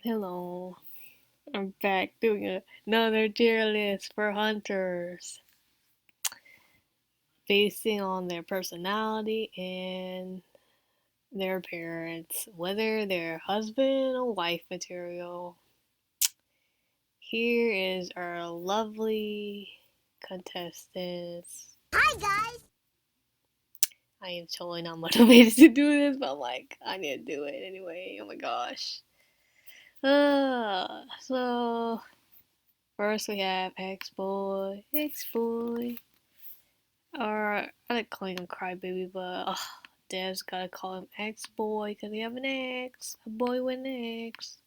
Hello, I'm back doing another tier list for hunters, basing on their personality and their appearance, whether they're husband or wife material. Here is our lovely contestants. Hi guys! I am totally not motivated to do this, but I'm like, I need to do it anyway. Oh my gosh. So first we have X-Boy. X-Boy. Or I like calling him Crybaby, but Dev's gotta call him X-Boy because he have an X. A boy with an X.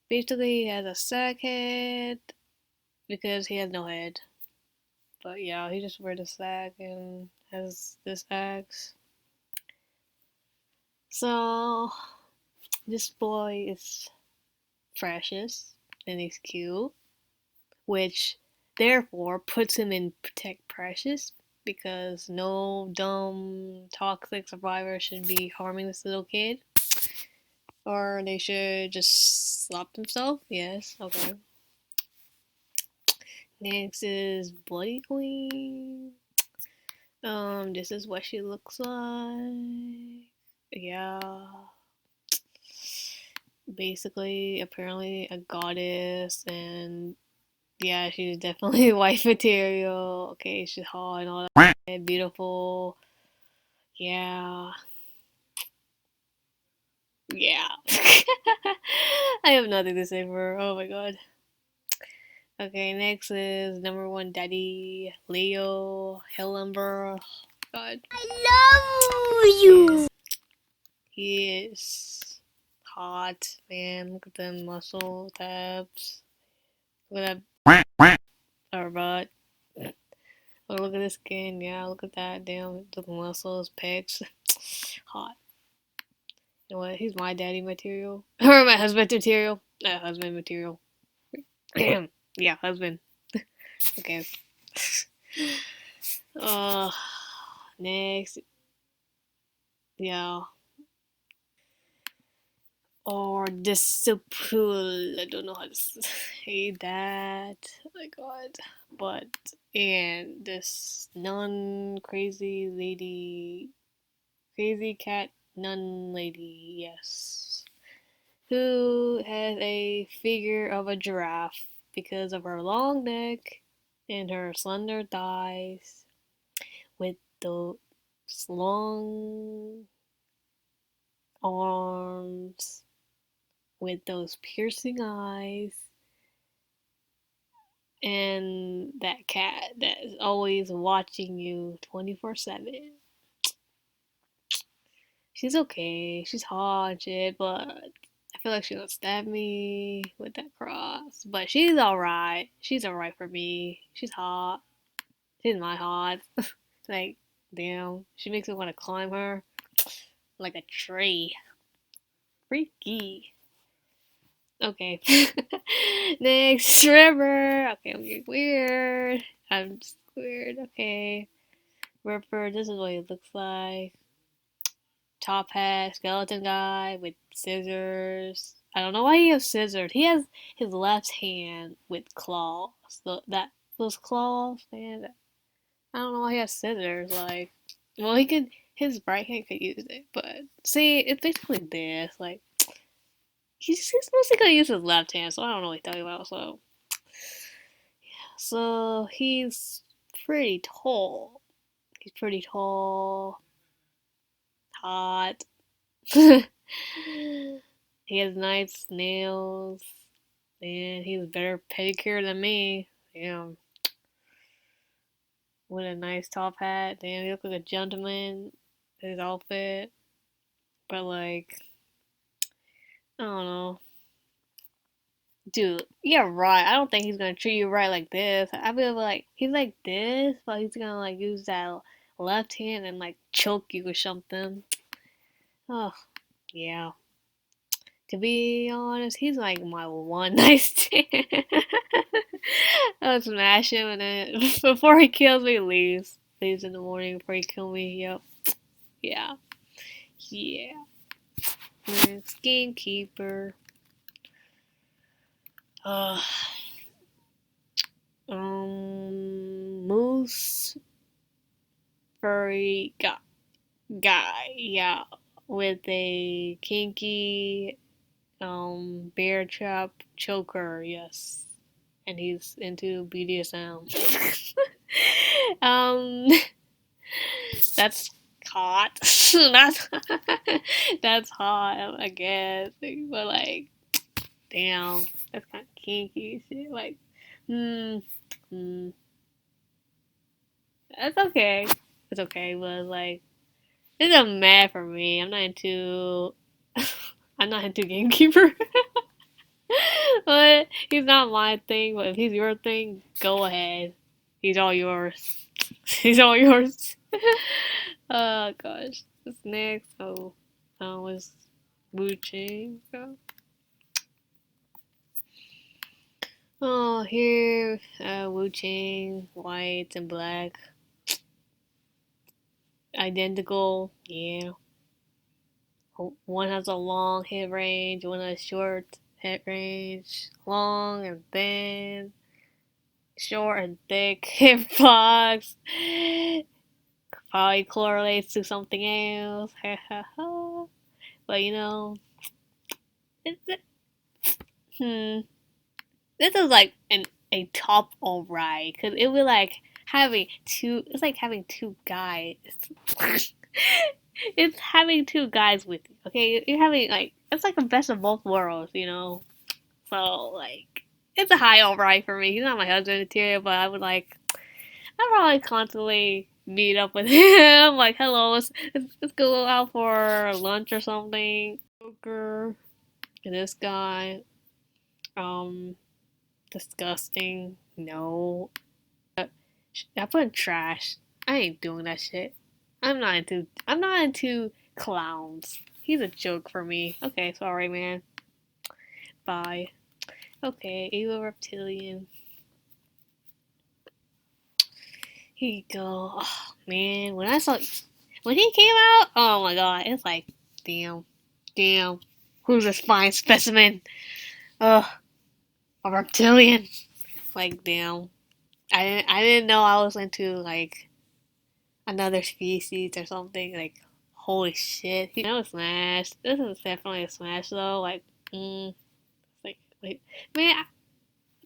Basically, he has a sack head because he has no head. But yeah, he just wears a sack and has this X. So, this boy is precious and he's cute, which therefore puts him in Protect Precious because no dumb toxic survivor should be harming this little kid. Or they should just slap themselves. Yes, okay. Next is Bloody Queen. This is what she looks like. Yeah. Basically, apparently a goddess, and yeah, she's definitely wife material. Okay, she's hot and all that. Beautiful. Yeah. Yeah. I have nothing to say for her. Oh my god. Okay, next is number one daddy, Leo Hillenberg. God. I love you! He is hot, man. Look at them muscle tabs. Look at that our butt. Oh, look at this skin. Yeah, look at that. Damn, look at the muscles, pecs. Hot. You know what? He's my daddy material. Or my husband material. Husband material. Yeah, husband. Okay. Uh, next. Yeah. Or disciple. I don't know how to say that. Oh my god. But, and this nun crazy lady, crazy cat nun lady, yes, who has a figure of a giraffe because of her long neck and her slender thighs with those long arms with those piercing eyes and that cat that is always watching you 24/7. She's okay. She's hot and shit, but I feel like she's gonna stab me with that cross. But she's alright. She's alright for me. She's hot. She's my hot. Like, damn. She makes me want to climb her like a tree. Freaky. Okay. Next, River. Okay, I'm getting weird. I'm just weird. Okay. River, this is what he looks like. Top hat, skeleton guy with scissors. I don't know why he has scissors. He has his left hand with claws. Those claws, man. I don't know why he has scissors. Like, well, he could. His right hand could use it, but see, it's basically this. Like, he's mostly gonna use his left hand, so I don't know what he's talking about. So he's pretty tall. He's pretty tall, hot. He has nice nails, and he's better pedicure than me. Damn, with a nice top hat. Damn, he looks like a gentleman. His outfit, but like, I don't know, dude. Yeah, right. I don't think he's gonna treat you right like this. I feel like he's like this, but he's gonna like use that left hand and like choke you or something. Oh, yeah. To be honest, he's like my one night stand. I'll smash him and then before he kills me, leaves. Leaves in the morning before he kills me. Yep. Yeah. Yeah. Gamekeeper. Uh, Moose furry guy, yeah, with a kinky bear trap choker, yes, and he's into BDSM. um, that's hot. that's that's hot, I guess. But like, damn, that's kind of kinky shit. Like, hmm, hmm, that's okay. It's okay, but like, it's a mad for me. I'm not into. I'm not into gamekeeper. But he's not my thing. But if he's your thing, go ahead. He's all yours. He's all yours. Oh gosh. What's next? Was Wu Ching. Oh, here, Wu Ching, white and black, identical. Yeah. One has a long hit range, one has short hit range, long and thin, short and thick hip box. Probably correlates to something else. But you know, it's, hmm, this is like a top alright, cause it would like having two. It's like having two guys. It's having two guys with you. Okay, you're having like it's like the best of both worlds, you know. So like it's a high alright for me. He's not my husband material, but I would like I probably constantly meet up with him. Like, hello, let's go out for lunch or something. Joker, this guy, um, disgusting. No, I put in trash. I ain't doing that shit. I'm not into clowns. He's a joke for me. Okay, sorry, man. Bye. Okay, evil reptilian. Here you go. Oh, man, when he came out, oh my god, it's like, damn, damn, who's this fine specimen? Ugh, a reptilian. Like, damn, I didn't know I was into like another species or something. Like, holy shit, he know smash. This is definitely a smash though. Like, man, to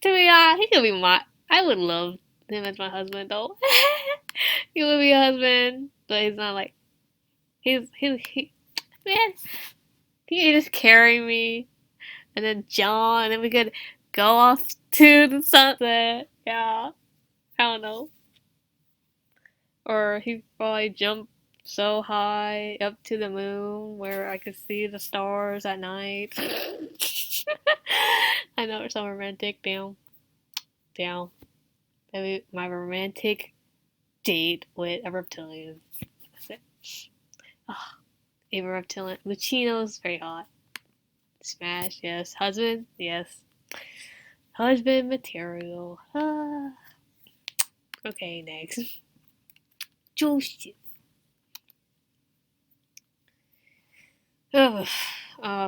be honest, he could be my. I would love him as my husband though. He would be a husband, but he's not like he man, can you just carry me and then John and then we could go off to the sunset. Yeah. I don't know. Or he probably jump so high up to the moon where I could see the stars at night. I know it's so romantic. Damn. Damn. Maybe my romantic date with a reptilian. That's it. Oh, a reptilian. Lucino's very hot. Smash, yes. Husband, yes. Husband material. Okay, next. Joseph. Ugh.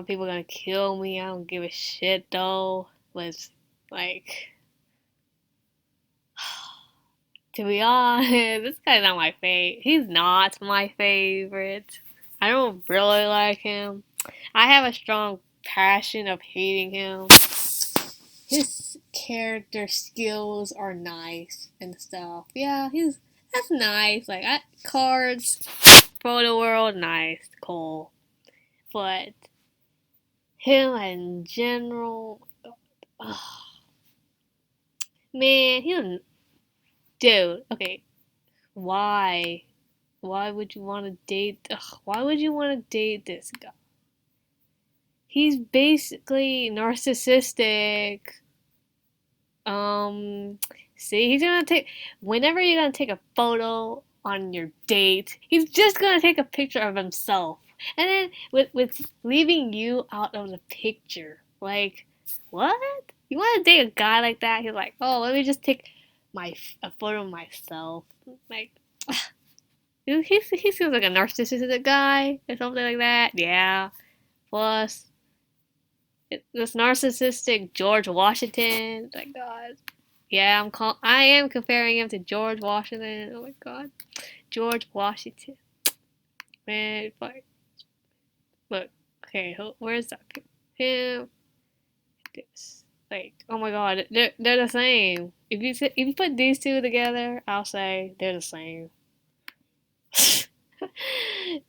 People gonna kill me. I don't give a shit though. Let's like to be honest, this guy's not my favorite. He's not my favorite. I don't really like him. I have a strong passion of hating him. His character skills are nice and stuff. Yeah, he's that's nice. Like cards, photo world, nice, cool. But him in general, ugh, man, he dude. Okay, why? Why would you want to date? Ugh, why would you want to date this guy? He's basically narcissistic. Um, See, he's gonna take whenever you're gonna take a photo on your date, he's just gonna take a picture of himself, and then with leaving you out of the picture. Like, what? You want to date a guy like that? He's like, oh, let me just take a photo of myself. Like, he seems like a narcissistic guy or something like that. Yeah. Plus, This narcissistic George Washington. My God. Yeah, I am comparing him to George Washington. Oh my God, George Washington. Man, like, look. Okay, where's that? Him. This. Like, oh my God, they're the same. If you put these two together, I'll say they're the same.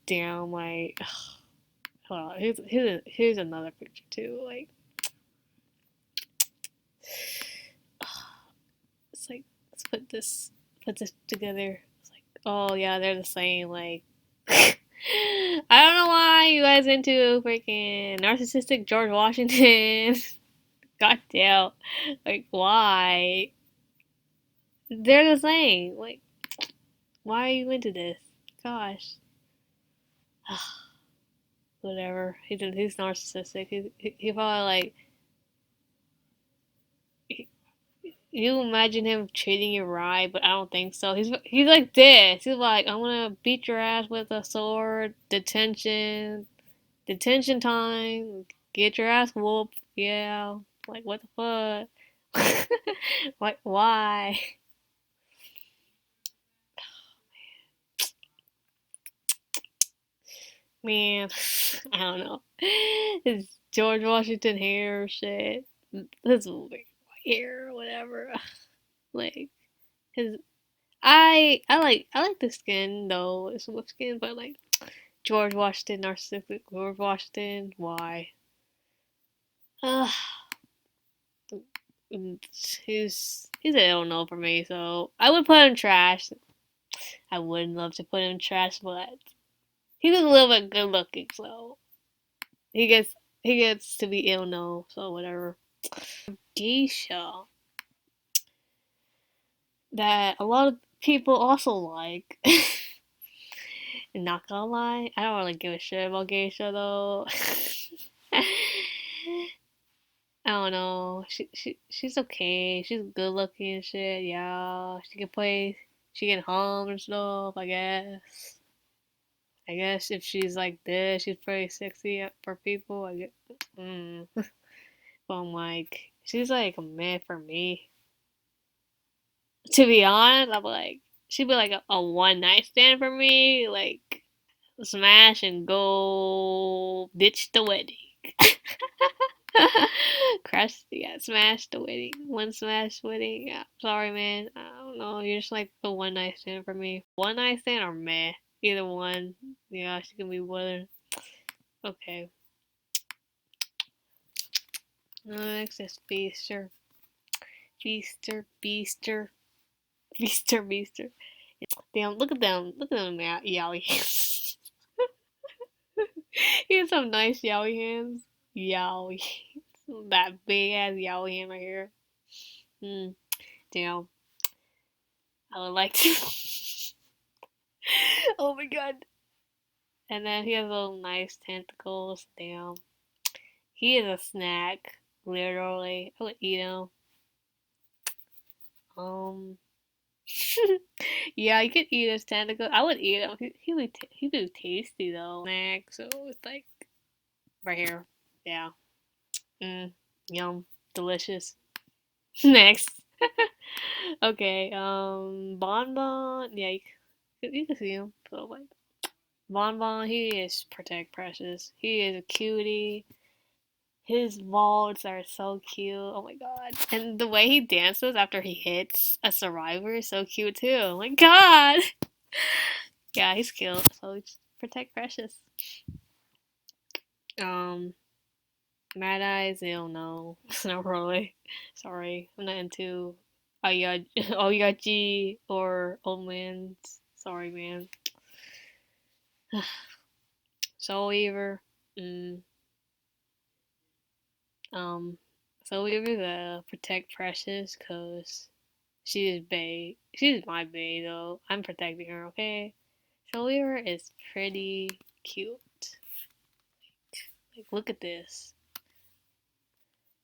Damn, like, hold on. Here's another picture too. Like, it's like put this together. It's like, oh yeah, they're the same. Like, I don't know why you guys into freaking narcissistic George Washington. God damn, like why? They're the same. Like, why are you into this? Gosh, whatever. He's narcissistic. He probably like you imagine him treating you right, but I don't think so. He's like this. He's like, I'm gonna beat your ass with a sword. Detention time. Get your ass whooped. Yeah. Like what the fuck? Like why? Man, I don't know. His George Washington hair shit. His hair or whatever. Like his I like the skin though. It's with skin, but like George Washington, narcissistic George Washington. Why? Uh, he's a don't know for me. So I would put him trash. I would love to put him trash, but he's a little bit good looking, so he gets he gets to be ill no. So whatever. Geisha that a lot of people also like. And not gonna lie, I don't really give a shit about geisha though. I don't know. She's okay. She's good looking and shit. Yeah, she can play. She can hum and stuff. I guess. I guess if she's like this, she's pretty sexy for people. I guess. Mm. But I'm like, she's like a man for me. To be honest, I'm like, she'd be like a one night stand for me. Like smash and go ditch the wedding. Crash, yeah, smash the wedding. One smash wedding. Yeah, sorry, man. I don't know. You're just like the one night stand for me. One night stand or meh. Either one. Yeah, she can be weather. Okay. Next is Beaster. Beaster. Beaster. Damn, look at them. Look at them, yaoi hands. He has some nice yaoi hands. Yaoi. That big ass yaoi hand right here. Hmm. Damn. I would like to. Oh my god. And then he has little nice tentacles. Damn. He is a snack. Literally. I would eat him. Um. Yeah, you could eat his tentacles. I would eat him. He'd be tasty though. Snack. So it's like right here. Yeah. Mm. Yum. Delicious. Next. Okay. Bonbon. Yeah, you can see him. So like. Bonbon, he is Protect Precious. He is a cutie. His vaults are so cute. Oh my god. And the way he dances after he hits a survivor is so cute too. Oh my god. Yeah, he's cute. So just Protect Precious. Um, Mad Eyes, I don't know. Not really. Sorry. I'm not into Oyaji or Old Man. Sorry, man. Soul Weaver. Mm, Um, so we were the protect Precious because she is bae. She's my bae though. I'm protecting her, okay? So Weaver is pretty cute. Like, look at this.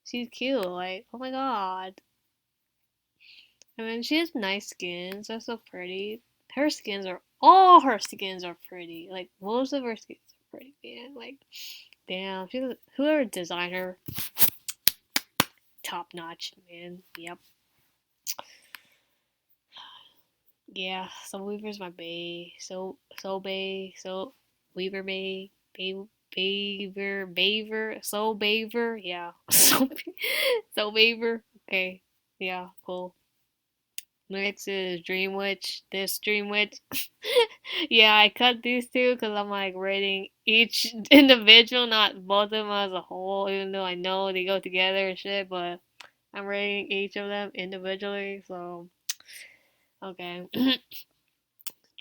She's cute. Like, oh my god. I mean, she has nice skins. That's so pretty. All her skins are pretty. Like, most of her skins are pretty, man. Like, Damn, whoever designed her, top notch, man. Yep. Yeah, so Weaver's my bae. So Weaver bae, Baver, so Baver, yeah. So Baver. Okay. Yeah, cool. Next is Dream Witch. This Dream Witch. Yeah, I cut these two because I'm like rating each individual, not both of them as a whole, even though I know they go together and shit, but I'm rating each of them individually, so okay.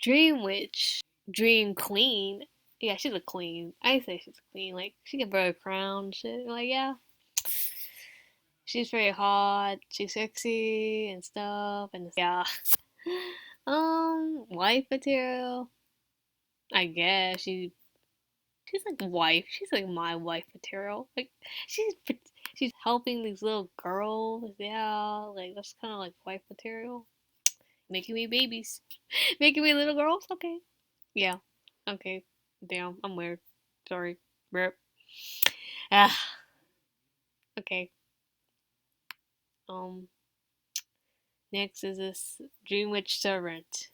Dream Witch. Dream Queen. Yeah, she's a queen. I say she's a queen. Like, she can wear a crown and shit. Like, yeah. She's very hot. She's sexy and stuff. And yeah. Wife material. I guess she's like wife. She's like my wife material. Like she's helping these little girls. Yeah, like that's kind of like wife material. Making me babies, making me little girls. Okay, yeah, okay. Damn, I'm weird. Sorry. Rip. Ah, okay. Um, next is this Dream Witch servant.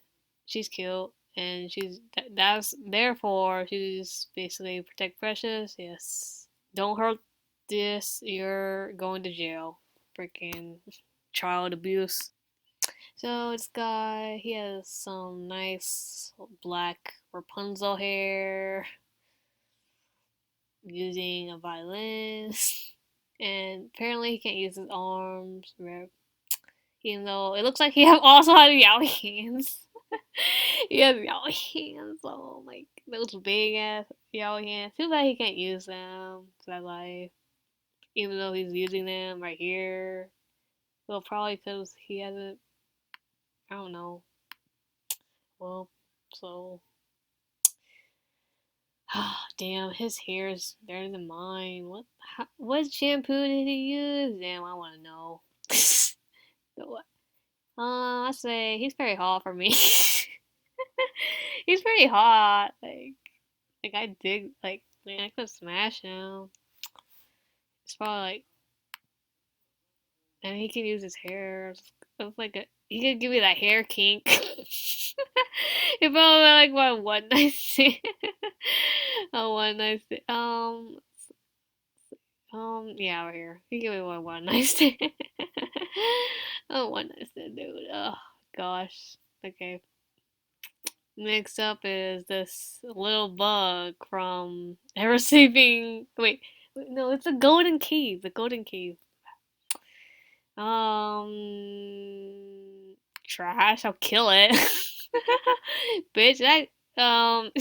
She's cute, and that's therefore she's basically protect Precious. Yes, don't hurt this. You're going to jail. Freaking child abuse. So this guy, he has some nice black Rapunzel hair, using a violin, and apparently he can't use his arms. Even though it looks like he also has yaoi hands. He has yaoi hands. Oh my, those big ass yaoi hands. Too bad he can't use them for that life. Even though he's using them right here. Well, probably because he hasn't. I don't know. Well, so. Damn, his hair is better than mine. What shampoo did he use? Damn, I want to know. What? I say he's very hot for me. He's pretty hot. Like I dig. Like, man, I could smash him. It's probably like, and he can use his hair. It's like he could give me that hair kink. If I like my one night stand. A one night stand. Yeah, over here. He give me one night stand. Oh, one night stand, dude. Oh gosh. Okay. Next up is this little bug from Ever Sleeping. Wait, no, it's a golden cave. The golden cave. Trash. I'll kill it. Bitch,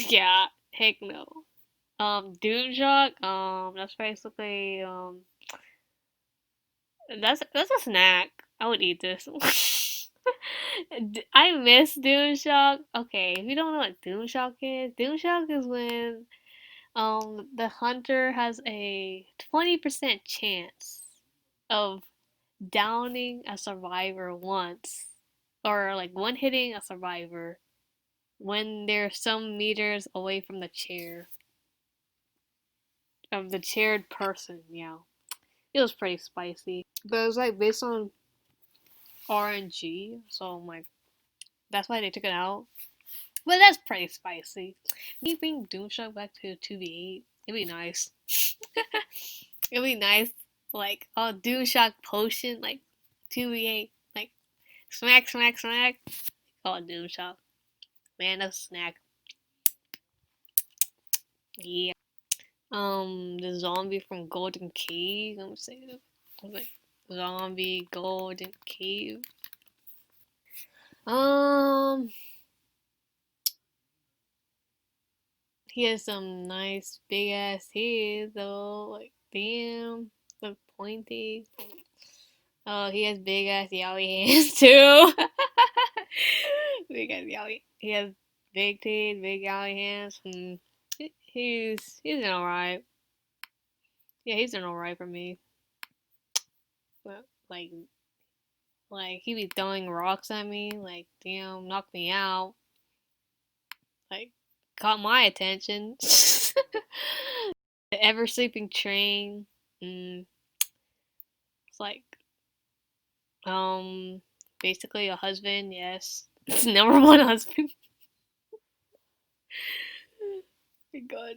yeah, heck no. Doom Shock. That's basically that's a snack. I would eat this. I miss Doom Shock. Okay, if you don't know what Doom Shock is when the hunter has a 20% chance of downing a survivor once, or like one hitting a survivor when they're some meters away from the chair of the chaired person. Yeah, it was pretty spicy, but it was like based on RNG, so I'm like, that's why they took it out. But that's pretty spicy. Me bring Doomshock back to 2v8, it'd be nice. It'd be nice, like, oh, Doomshock potion, like 2v8, like smack, smack, smack. Oh, Doomshock, man, that's a snack. Yeah. The zombie from Golden Cave. Let me say it. Zombie Golden Cave. Um, he has some nice big ass teeth though. Like, damn, the pointy. Oh, he has big ass yaoi hands too. Big ass yaoi. He has big teeth, big yaoi hands. He's an alright. Yeah, he's an alright for me. But like he be throwing rocks at me. Like, damn, knock me out. Like, caught my attention. The ever sleeping train. It's like um basically a husband. Yes, it's number one husband. God.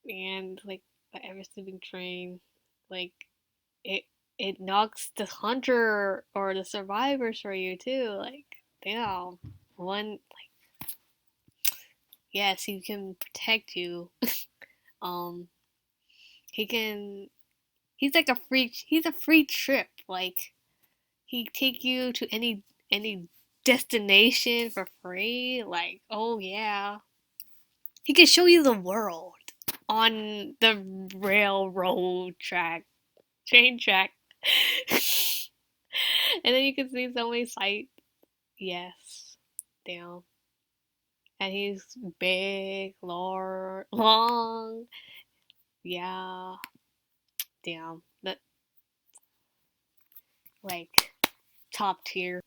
And like the ever sleeping train, like it it knocks the hunter or the survivors for you too. Like damn, one yes, he can protect you. Um, he can. He's like a free. He's a free trip. Like he take you to any destination for free. Like oh yeah, he can show you the world on the railroad track, train track, and then you can see so many sights. Yes, damn. And he's big, long. Yeah, damn. That like top tier.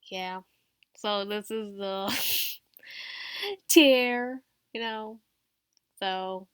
Yeah. So this is the tier, you know. So